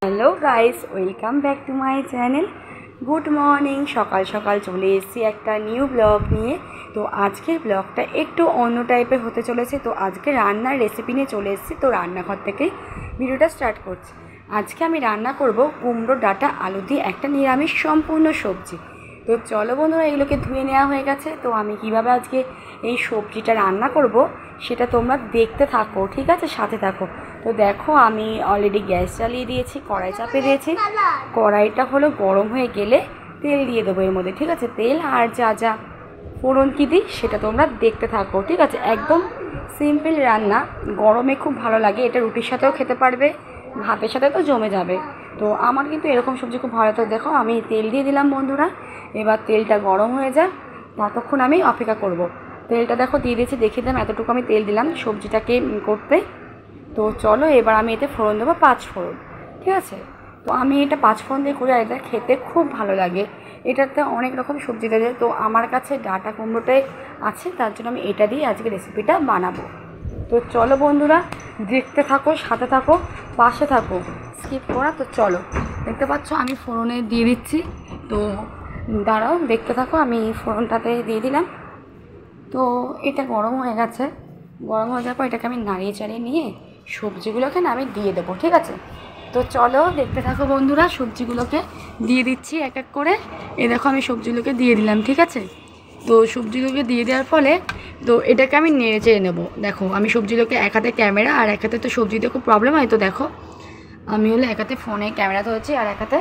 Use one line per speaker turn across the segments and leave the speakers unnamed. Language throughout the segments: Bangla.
Hello guys, welcome back to my channel. Good morning. সকাল সকাল চলে এসেছি একটা নিউ ব্লগ নিয়ে। তো আজকের ব্লগটা একটু অন্য টাইপের হতে চলেছে। তো আজকে রান্নার রেসিপি নিয়ে চলে এসেছি। তো রান্নাঘর থেকেই ভিডিওটা স্টার্ট করছি। আজকে আমি রান্না করব কুমড়ো ডাঁটা আলু দিয়ে একটা নিরামিষ সম্পূর্ণ সবজি। তো চলো বন্ধুরা, এগুলোকে ধুয়ে নেওয়া হয়ে গেছে। তো আমি কিভাবে আজকে এই সবজিটা রান্না করব সেটা তোমরা দেখতে থাকো, ঠিক আছে, সাথে থাকো। তো দেখো, আমি অলরেডি গ্যাস জ্বালিয়ে দিয়েছি, কড়াই চাপিয়ে দিয়েছি। কড়াইটা হলো গরম হয়ে গেলে তেল দিয়ে দেবো এর মধ্যে, ঠিক আছে। তেল আর যা যা ফোড়ন কী দিই সেটা তোমরা দেখতে থাকো, ঠিক আছে। একদম সিম্পল রান্না, গরমে খুব ভালো লাগে। এটা রুটির সাথেও খেতে পারবে, ভাতের সাথে তো জমে যাবে। তো আমার কিন্তু এরকম সবজি খুব ভালো। তো দেখো, আমি তেল দিয়ে দিলাম বন্ধুরা। এবার তেলটা গরম হয়ে যায়, ততক্ষণ আমি অপেক্ষা করব। তেলটা দেখো দিয়ে দিয়েছি, দেখিয়ে দিলাম এতটুকু আমি তেল দিলাম সবজিটাকে করতে। তো চলো, এবার আমি এতে ফোড়ন দেবো 5 ফোড়ন, ঠিক আছে। তো আমি এটা 5 ফোড়ন দিয়ে করে, আর এটা খেতে খুব ভালো লাগে। এটাতে অনেক রকম সবজি দেওয়া যায়। তো আমার কাছে ডাঁটা কুমড়োটাই আছে, তার জন্য আমি এটা দিয়ে আজকে রেসিপিটা বানাবো। তো চলো বন্ধুরা, দেখতে থাকো, সাথে থাকো, পাশে থাকো, স্কিপ করা। তো চলো, দেখতে পাচ্ছ আমি ফোড়নে দিয়ে দিচ্ছি। তো দাঁড়াও, দেখতে থাকো। আমি ফোড়নটাতে দিয়ে দিলাম। তো এটা গরম হয়ে গেছে। গরম হয়ে যাওয়ার পর এটাকে আমি নাড়িয়ে চাড়িয়ে নিয়ে সবজিগুলোকে না আমি দিয়ে দেবো, ঠিক আছে। তো চলো, দেখতে থাকো বন্ধুরা। সবজিগুলোকে দিয়ে দিচ্ছি এক এক করে। দেখো, আমি সবজিগুলোকে দিয়ে দিলাম, ঠিক আছে। তো সবজিগুলোকে দিয়ে দেওয়ার ফলে তো এটাকে আমি নেড়ে চেড়ে নেবো। দেখো, আমি সবজিগুলোকে এক হাতে ক্যামেরা আর এক হাতে তো সবজিতে খুব প্রবলেম হয়। তো দেখো, আমি হলো এক হাতে ফোনে ক্যামেরা ধরেছি আর এক হাতে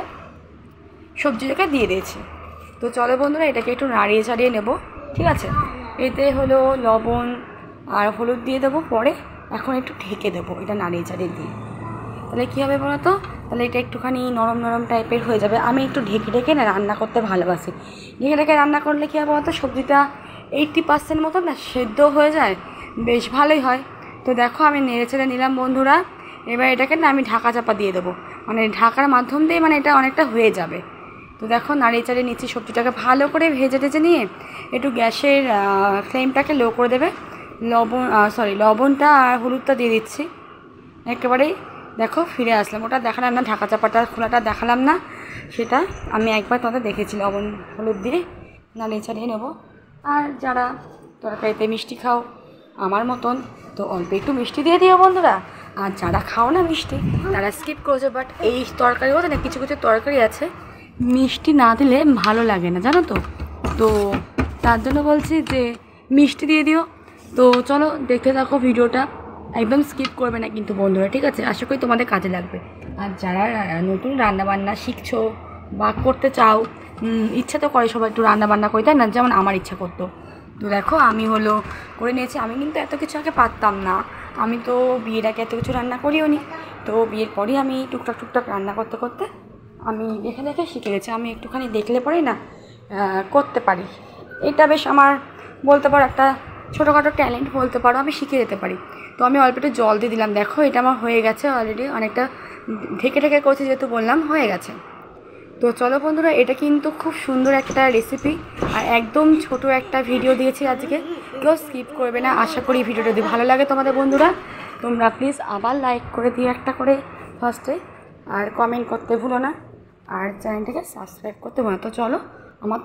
সবজিটাকে দিয়ে দিয়েছি। তো চলো বন্ধুরা, এটাকে একটু নাড়িয়ে চাড়িয়ে নেব, ঠিক আছে। এতে হলো লবণ আর হলুদ দিয়ে দেবো পরে। এখন একটু ঢেকে দেবো এটা নাড়িয়ে চাড়িয়ে দিয়ে। তাহলে কী হবে বলো তো, তাহলে এটা একটুখানি নরম নরম টাইপের হয়ে যাবে। আমি একটু ঢেকে ঢেকে না রান্না করতে ভালোবাসি। ঢেকে ঢেকে রান্না করলে কী হবে বলো তো, সবজিটা 80% মতো না সেদ্ধ হয়ে যায়, বেশ ভালোই হয়। তো দেখো, আমি নেড়ে চেড়ে নিলাম বন্ধুরা। এবার এটাকে না আমি ঢাকা চাপা দিয়ে দেবো, মানে ঢাকার মাধ্যম দিয়ে, মানে এটা অনেকটা হয়ে যাবে। তো দেখো, নাড়িয়ে চাড়িয়ে নিচ্ছি সবজিটাকে ভালো করে ভেজে টেজে নিয়ে একটু গ্যাসের ফ্লেমটাকে লো করে দেবে। লবণটা আর হলুদটা দিয়ে দিচ্ছি একেবারেই। দেখো, ফিরে আসলাম, ওটা দেখালাম না, ঢাকা চাপাটা খোলাটা দেখালাম না, সেটা আমি একবার তোমাদের দেখেছি। লবণ হলুদ দিয়ে নাড়িয়ে চাড়িয়ে নেবো। আর যারা তরকারিতে মিষ্টি খাও আমার মতন, তো অল্প একটু মিষ্টি দিয়ে দিও বন্ধুরা। আর যারা খাও না মিষ্টি, তারা স্কিপ করেছো। বাট এই তরকারি বলতে না, কিছু কিছু তরকারি আছে মিষ্টি না দিলে ভালো লাগে না, জানো তো। তো তার জন্য বলছি যে মিষ্টি দিয়ে দিও। তো চলো, দেখতে থাকো ভিডিওটা, একদম স্কিপ করবে না কিন্তু বন্ধুরা, ঠিক আছে। আশা করি তোমাদের কাজে লাগবে। আর যারা নতুন রান্নাবান্না শিখছো বা করতে চাও, ইচ্ছা তো করে সবাই একটু রান্নাবান্না করে, তাই না, যেমন আমার ইচ্ছা করতো। তো দেখো, আমি হলো করে নিয়েছি। আমি কিন্তু এত কিছু আগে পারতাম না। আমি তো বিয়ের আগে এত কিছু রান্না করিও নি। তো বিয়ের পরই আমি টুকটাক টুকটাক রান্না করতে করতে আমি দেখে দেখে শিখে গেছি। আমি একটুখানি দেখলে পরেই না করতে পারি। এটা বেশ আমার বলতে পারো একটা ছোটোখাটো ট্যালেন্ট বলতে পারো, আমি শিখে যেতে পারি। তো আমি অল্প একটু জল দিয়ে দিলাম। দেখো, এটা আমার হয়ে গেছে অলরেডি, অনেকটা ঢেকে ঢেকে করছি যেহেতু বললাম, হয়ে গেছে। তো চলো বন্ধুরা, এটা কিন্তু খুব সুন্দর একটা রেসিপি আর একদম ছোট একটা ভিডিও দিয়েছি আজকে, কেউ স্কিপ করবে না। আশা করি ভিডিওটা যদি ভালো লাগে তোমাদের বন্ধুরা, তোমরা প্লিজ আবার লাইক করে দিও একটা করে ফার্স্টে, আর কমেন্ট করতে ভুলো না, আর চ্যানেলটাকে সাবস্ক্রাইব করতে ভুলো না। তো চলো, আমার